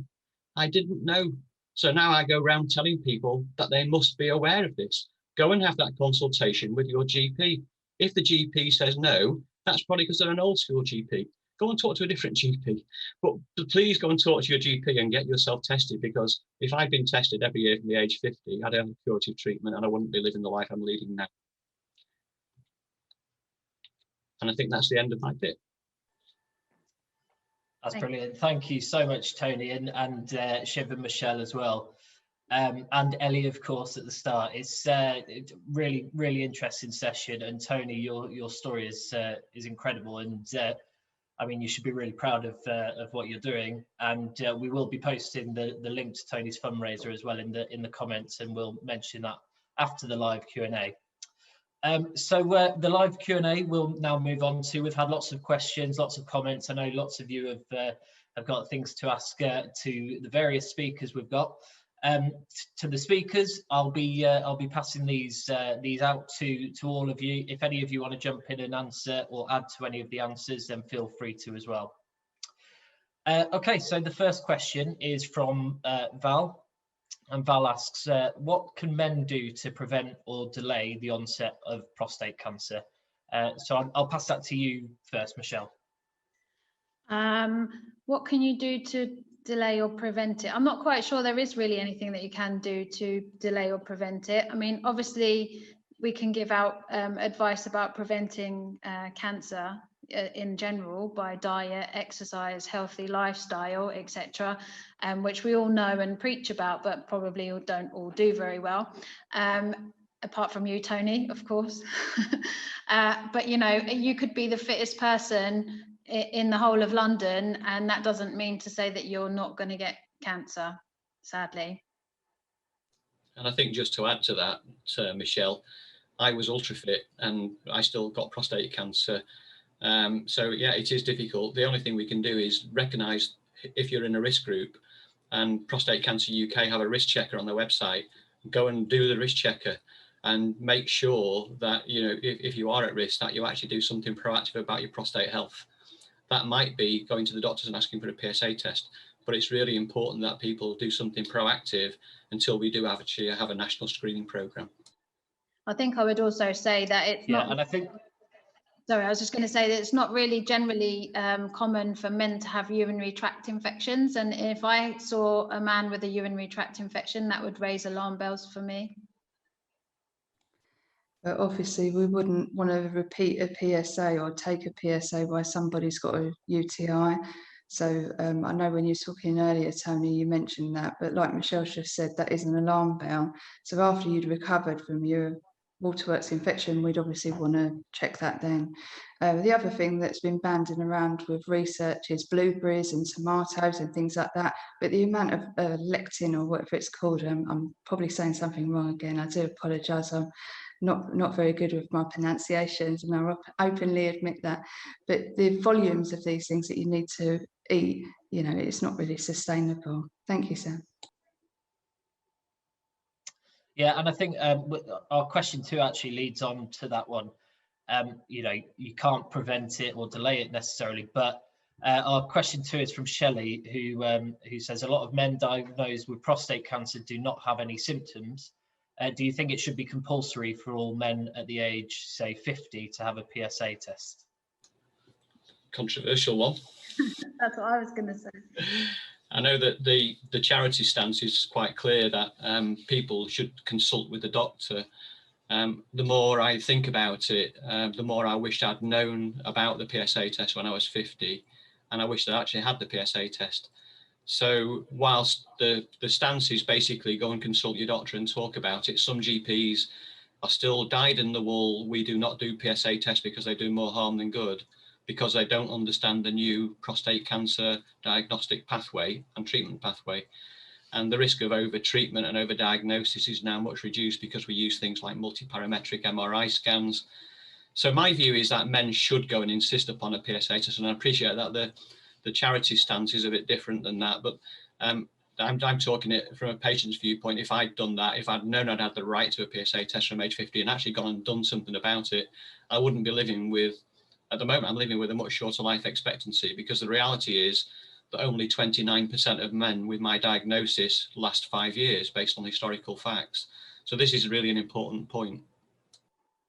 I didn't know. So now I go around telling people that they must be aware of this. Go and have that consultation with your GP. If the GP says no, that's probably because they're an old school GP. Go and talk to a different GP. But please go and talk to your GP and get yourself tested, because if I'd been tested every year from the age 50, I'd have a curative treatment and I wouldn't be living the life I'm leading now. And I think that's the end of my bit. That's brilliant. Thank you so much, Tony, and Shiv and Michelle as well. And Ellie, of course, at the start. It's really, really interesting session. And Tony, your story is incredible. And I mean, you should be really proud of what you're doing. And we will be posting the link to Tony's fundraiser as well in the comments, and we'll mention that after the live Q&A. So the live Q&A we'll now move on to. We've had lots of questions, lots of comments. I know lots of you have got things to ask to the various speakers we've got. To the speakers, I'll be passing these out to all of you. If any of you want to jump in and answer or add to any of the answers, then feel free to as well. Okay, so the first question is from Val. And Val asks, what can men do to prevent or delay the onset of prostate cancer? So I'll pass that to you first, Michelle. What can you do to delay or prevent it. I'm not quite sure there is really anything that you can do to delay or prevent it. I mean, obviously, we can give out advice about preventing cancer in general by diet, exercise, healthy lifestyle, etc., which we all know and preach about, but probably don't all do very well. Apart from you, Tony, of course. But you know, you could be the fittest person in the whole of London, and that doesn't mean to say that you're not going to get cancer, sadly. And I think just to add to that, Michelle, I was ultra fit and I still got prostate cancer. So yeah, it is difficult. The only thing we can do is recognise if you're in a risk group, and Prostate Cancer UK have a risk checker on their website. Go and do the risk checker and make sure that, you know, if you are at risk, that you actually do something proactive about your prostate health. That might be going to the doctors and asking for a PSA test, but it's really important that people do something proactive until we do actually have a national screening programme. I think I would also say that it's not. And I think. Sorry, I was just going to say that it's not really generally common for men to have urinary tract infections. And if I saw a man with a urinary tract infection, that would raise alarm bells for me. But obviously, we wouldn't want to repeat a PSA or take a PSA while somebody's got a UTI. So I know when you were talking earlier, Tony, you mentioned that, but like Michelle just said, that is an alarm bell. So after you'd recovered from your waterworks infection, we'd obviously want to check that then. The other thing that's been banding around with research is blueberries and tomatoes and things like that, but the amount of lectin or whatever it's called, I'm probably saying something wrong again, I do apologise, I'm not very good with my pronunciations, and I openly admit that, but the volumes of these things that you need to eat, you know, it's not really sustainable. Thank you, Sam. Yeah, and I think our question 2 actually leads on to that one. You know, you can't prevent it or delay it necessarily, but our question 2 is from Shelley, who says a lot of men diagnosed with prostate cancer do not have any symptoms. Do you think it should be compulsory for all men at the age, say, 50 to have a PSA test? Controversial one. That's what I was going to say. I know that the charity stance is quite clear that people should consult with the doctor. The more I think about it, the more I wished I'd known about the PSA test when I was 50, and I wished I actually had the PSA test. So whilst the stance is basically go and consult your doctor and talk about it, some GPs are still dyed in the wool. We do not do PSA tests because they do more harm than good, because they don't understand the new prostate cancer diagnostic pathway and treatment pathway. And the risk of over-treatment and over-diagnosis is now much reduced because we use things like multiparametric MRI scans. So my view is that men should go and insist upon a PSA test, and I appreciate that the charity stance is a bit different than that, but I'm talking it from a patient's viewpoint. If I'd done that, if I'd known I'd had the right to a PSA test from age 50 and actually gone and done something about it, I wouldn't be living with, at the moment, I'm living with a much shorter life expectancy, because the reality is that only 29% of men with my diagnosis last 5 years based on historical facts. So this is really an important point.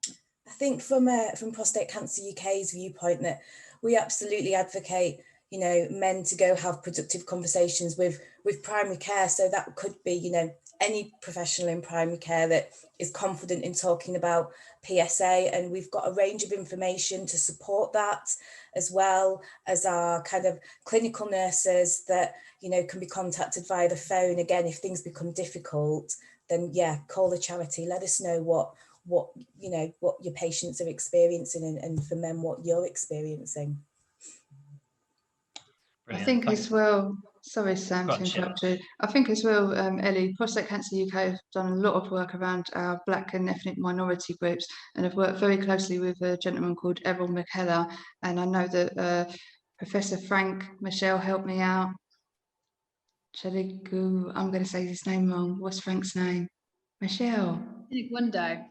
I think from Prostate Cancer UK's viewpoint, that we absolutely advocate, you know, men to go have productive conversations with primary care. So that could be, you know, any professional in primary care that is confident in talking about PSA, and we've got a range of information to support that, as well as our kind of clinical nurses that, you know, can be contacted via the phone. Again, if things become difficult, then yeah, call the charity, let us know what you know, what your patients are experiencing, and for men what you're experiencing. Brilliant. I think Thanks. as well, sorry Sam to interrupt you, I think as well, Ellie, Prostate Cancer UK have done a lot of work around our Black and ethnic minority groups, and have worked very closely with a gentleman called Errol McKellar, and I know that Professor Frank, Michelle, helped me out. Shall I go? I'm going to say his name wrong. What's Frank's name? Michelle. Window.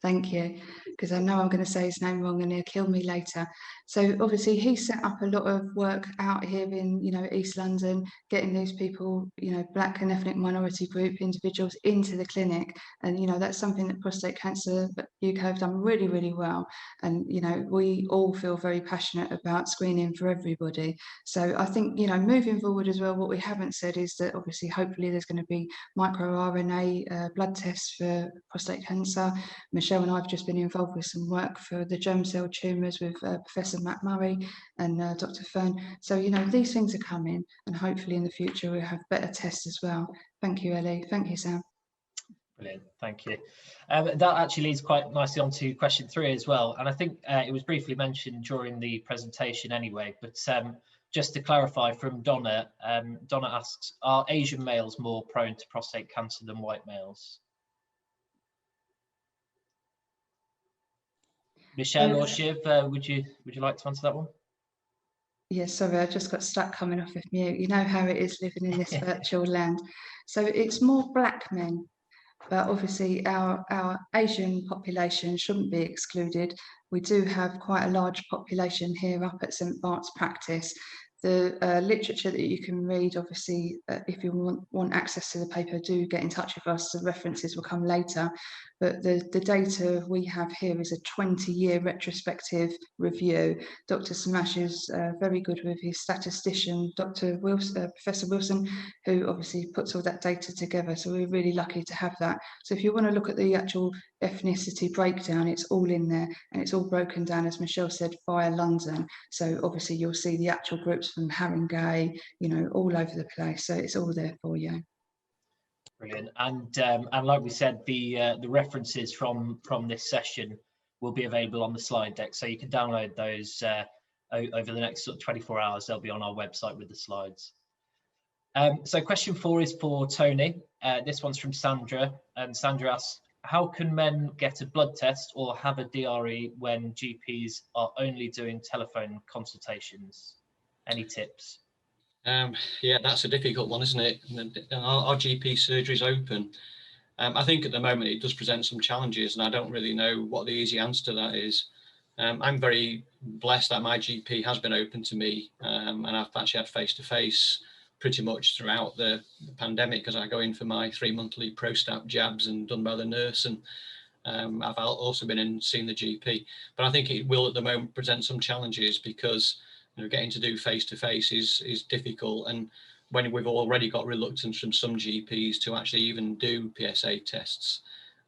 Thank you, because I know I'm going to say his name wrong and he'll kill me later. So obviously he set up a lot of work out here in, East London, getting these people, Black and ethnic minority group individuals into the clinic. And, that's something that Prostate Cancer UK have done really, really well. And, we all feel very passionate about screening for everybody. So I think, moving forward as well, what we haven't said is that obviously, hopefully there's going to be microRNA blood tests for prostate cancer. Michelle and I have just been involved with some work for the germ cell tumours with Professor Matt Murray and Dr. Fern. So, these things are coming, and hopefully in the future we'll have better tests as well. Thank you, Ellie. Thank you, Sam. Brilliant, thank you. That actually leads quite nicely on to question 3 as well. And I think it was briefly mentioned during the presentation anyway, but just to clarify from Donna, Donna asks, are Asian males more prone to prostate cancer than white males? Michelle or Shiv, would you like to answer that one? Yeah, sorry, I just got stuck coming off of mute. You know how it is living in this virtual land. So it's more Black men, but obviously our Asian population shouldn't be excluded. We do have quite a large population here up at St Bart's practice. The literature that you can read, obviously, if you want access to the paper, do get in touch with us. The references will come later. But the data we have here is a 20-year retrospective review. Dr. Samash is very good with his statistician, Dr. Wilson, Professor Wilson, who obviously puts all that data together. So we're really lucky to have that. So if you want to look at the actual ethnicity breakdown, it's all in there, and it's all broken down, as Michelle said, via London. So obviously you'll see the actual groups from Haringey, all over the place. So it's all there for you. Brilliant. And like we said, the references from this session will be available on the slide deck, so you can download those over the next sort of 24 hours. They'll be on our website with the slides. So question 4 is for Tony. This one's from Sandra, and Sandra asks, how can men get a blood test or have a DRE when GPs are only doing telephone consultations? Any tips? Yeah, that's a difficult one, isn't it? Our GP surgery is open. I think at the moment it does present some challenges, and I don't really know what the easy answer to that is. I'm very blessed that my GP has been open to me, and I've actually had face-to-face pretty much throughout the pandemic, as I go in for my 3-monthly Prostate jabs and done by the nurse, and I've also been in seeing the GP. But I think it will at the moment present some challenges because getting to do face-to-face is difficult, and when we've already got reluctance from some GPs to actually even do PSA tests,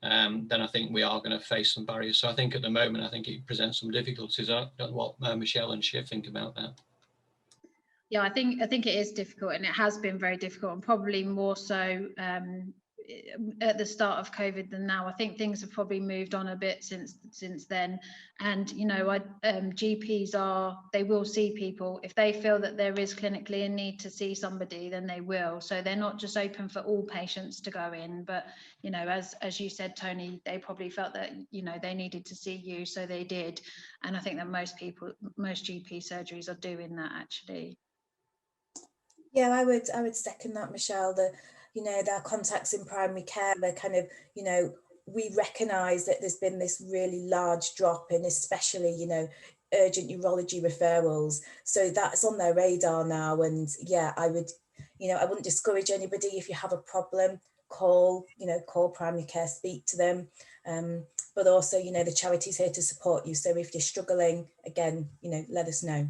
then I think we are going to face some barriers. So I think at the moment, I think it presents some difficulties. I don't know what Michelle and Shiv think about that. Yeah, I think it is difficult, and it has been very difficult, and probably more so at the start of COVID than now. I think things have probably moved on a bit since then, and GPs they will see people if they feel that there is clinically a need to see somebody, then they will. So they're not just open for all patients to go in, but as you said, Tony, they probably felt that they needed to see you, so they did. And I think that most GP surgeries are doing that actually. Yeah, I would second that, Michelle. Their contacts in primary care, they're kind of, we recognise that there's been this really large drop in, especially, urgent urology referrals. So that's on their radar now. And yeah, I wouldn't discourage anybody. If you have a problem, call primary care, speak to them. But also, the charity's here to support you. So if you're struggling, again, let us know.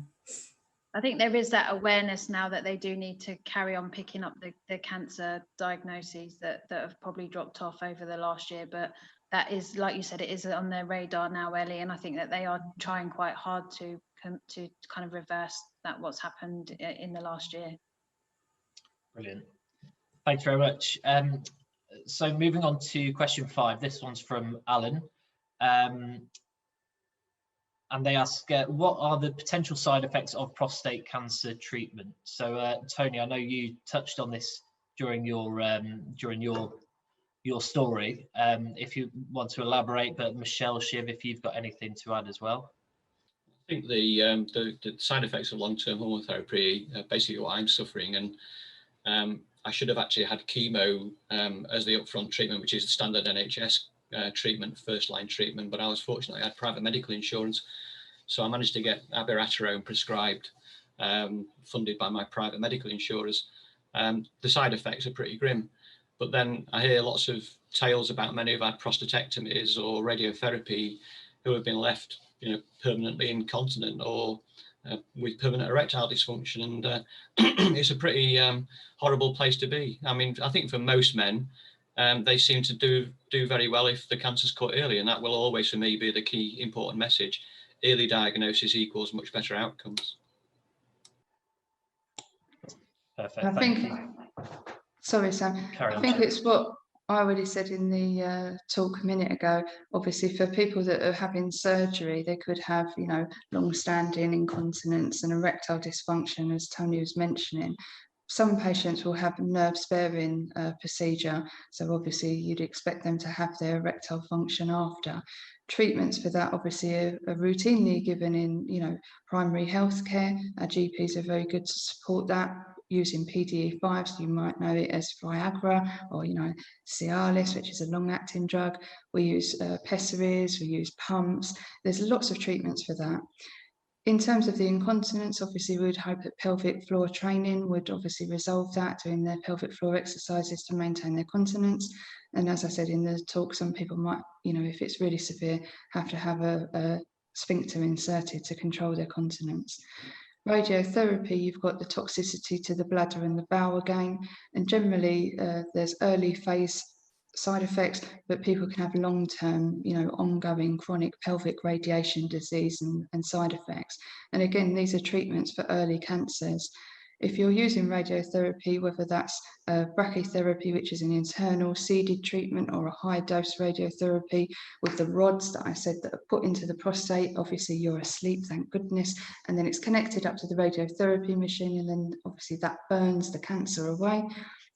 I think there is that awareness now that they do need to carry on picking up the cancer diagnoses that have probably dropped off over the last year. But that is, like you said, it is on their radar now, Ellie, and I think that they are trying quite hard to kind of reverse what's happened in the last year. Brilliant. Thanks very much. So moving on to question 5. This one's from Alan. And they ask, what are the potential side effects of prostate cancer treatment? So, Tony, I know you touched on this during your story. If you want to elaborate, but Michelle, Shiv, if you've got anything to add as well. I think the side effects of long-term hormone therapy are basically what I'm suffering, and I should have actually had chemo as the upfront treatment, which is standard NHS treatment, first line treatment, but I was fortunate I had private medical insurance. So I managed to get abiraterone prescribed, funded by my private medical insurers. The side effects are pretty grim. But then I hear lots of tales about men who've had prostatectomies or radiotherapy who have been left, permanently incontinent or with permanent erectile dysfunction. And it's a pretty horrible place to be. I mean, I think for most men, they seem to do very well if the cancer's caught early, and that will always, for me, be the key important message. Early diagnosis equals much better outcomes. Perfect. I think, sorry, Sam. I think it's what I already said in the talk a minute ago. Obviously, for people that are having surgery, they could have, long-standing incontinence and erectile dysfunction, as Tony was mentioning. Some patients will have nerve-sparing procedure, so obviously you'd expect them to have their erectile function after. Treatments for that obviously are routinely given in, primary healthcare. Our GPs are very good to support that using PDE5s. You might know it as Viagra or, Cialis, which is a long-acting drug. We use pessaries, we use pumps. There's lots of treatments for that. In terms of the incontinence, obviously we would hope that pelvic floor training would obviously resolve that, doing their pelvic floor exercises to maintain their continence. And as I said in the talk, some people might, if it's really severe, have to have a sphincter inserted to control their continence. Radiotherapy, you've got the toxicity to the bladder and the bowel again, and generally there's early phase side effects, but people can have long-term, ongoing chronic pelvic radiation disease and side effects. And again, these are treatments for early cancers. If you're using radiotherapy, whether that's brachytherapy, which is an internal seeded treatment, or a high-dose radiotherapy with the rods that I said that are put into the prostate, obviously you're asleep, thank goodness, and then it's connected up to the radiotherapy machine, and then obviously that burns the cancer away.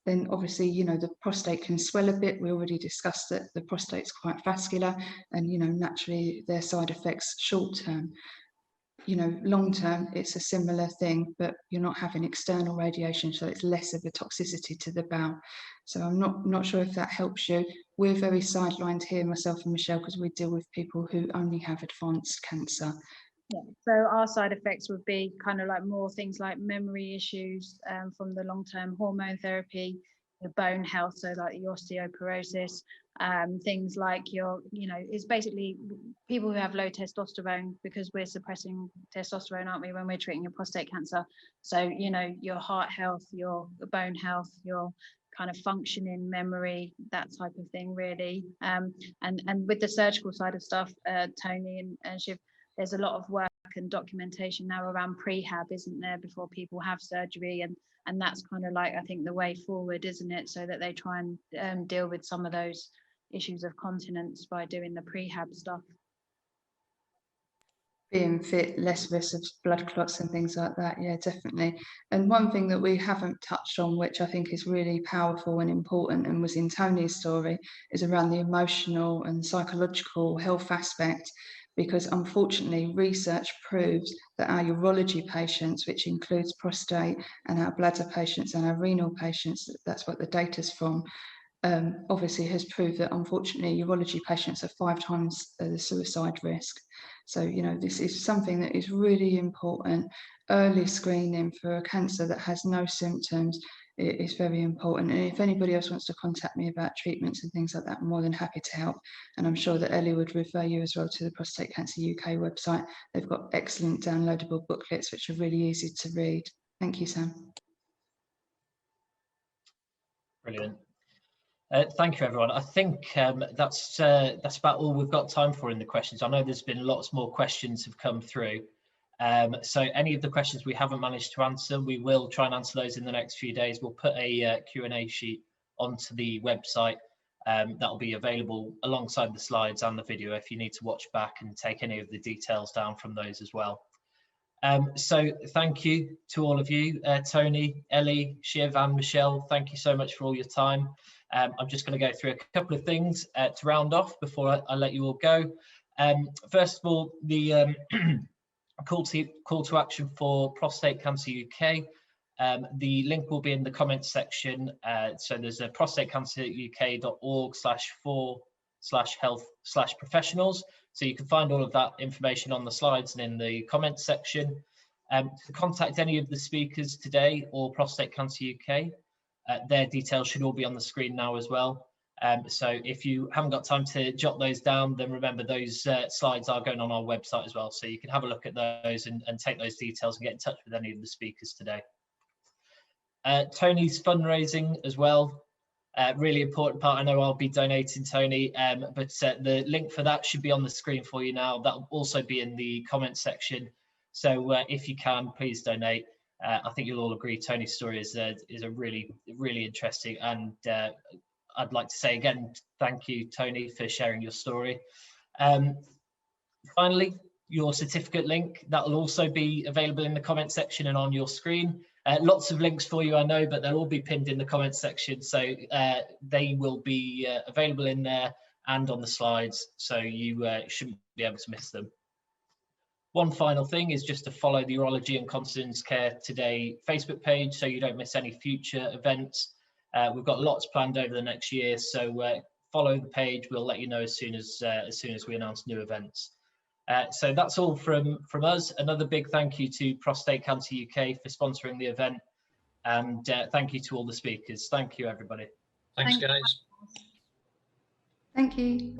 Then obviously, the prostate can swell a bit. We already discussed that the prostate's quite vascular, and, naturally their side effects short-term. Long-term, it's a similar thing, but you're not having external radiation, so it's less of a toxicity to the bowel. So I'm not sure if that helps you. We're very sidelined here, myself and Michelle, because we deal with people who only have advanced cancer. Yeah, so our side effects would be kind of like more things like memory issues from the long-term hormone therapy, the bone health, so like the osteoporosis, things like it's basically people who have low testosterone, because we're suppressing testosterone, aren't we, when we're treating your prostate cancer. So, your heart health, your bone health, your kind of functioning, memory, that type of thing, really. And with the surgical side of stuff, Tony and Shiv, there's a lot of work and documentation now around prehab, isn't there, before people have surgery, and that's kind of like, I think, the way forward, isn't it, so that they try and deal with some of those issues of continence by doing the prehab stuff. Being fit, less risk of blood clots and things like that, yeah, definitely. And one thing that we haven't touched on, which I think is really powerful and important, and was in Tony's story, is around the emotional and psychological health aspect. Because unfortunately, research proves that our urology patients, which includes prostate, and our bladder patients and our renal patients, that's what the data's from, obviously has proved that unfortunately urology patients are 5 times the suicide risk. So, this is something that is really important. Early screening for a cancer that has no symptoms is very important. And if anybody else wants to contact me about treatments and things like that, I'm more than happy to help. And I'm sure that Ellie would refer you as well to the Prostate Cancer UK website. They've got excellent downloadable booklets, which are really easy to read. Thank you, Sam. Brilliant. Thank you, everyone. I think that's about all we've got time for in the questions. I know there's been lots more questions have come through. So any of the questions we haven't managed to answer, we will try and answer those in the next few days. We'll put a Q&A sheet onto the website that'll be available alongside the slides and the video if you need to watch back and take any of the details down from those as well. So thank you to all of you, Tony, Ellie, Shiv and Michelle. Thank you so much for all your time. I'm just going to go through a couple of things to round off before I let you all go. First of all, the call to action for Prostate Cancer UK. The link will be in the comments section. So there's a prostatecanceruk.org/for uk/health/professionals. So you can find all of that information on the slides and in the comments section. To contact any of the speakers today or Prostate Cancer UK, their details should all be on the screen now as well. So if you haven't got time to jot those down, then remember those slides are going on our website as well. So you can have a look at those and take those details and get in touch with any of the speakers today. Tony's fundraising as well, really important part. I know I'll be donating, Tony, but the link for that should be on the screen for you now. That'll also be in the comments section. So if you can, please donate. I think you'll all agree Tony's story is a really, really interesting, and I'd like to say again, thank you, Tony, for sharing your story. Finally, your certificate link, that will also be available in the comment section and on your screen. Lots of links for you, I know, but they'll all be pinned in the comment section. So they will be available in there and on the slides, so you shouldn't be able to miss them. One final thing is just to follow the Urology and Continence Care Today Facebook page so you don't miss any future events. We've got lots planned over the next year, so follow the page. We'll let you know as soon as we announce new events. So that's all from us. Another big thank you to Prostate Cancer UK for sponsoring the event, and thank you to all the speakers. Thank you, everybody. Thanks, guys. Thank you.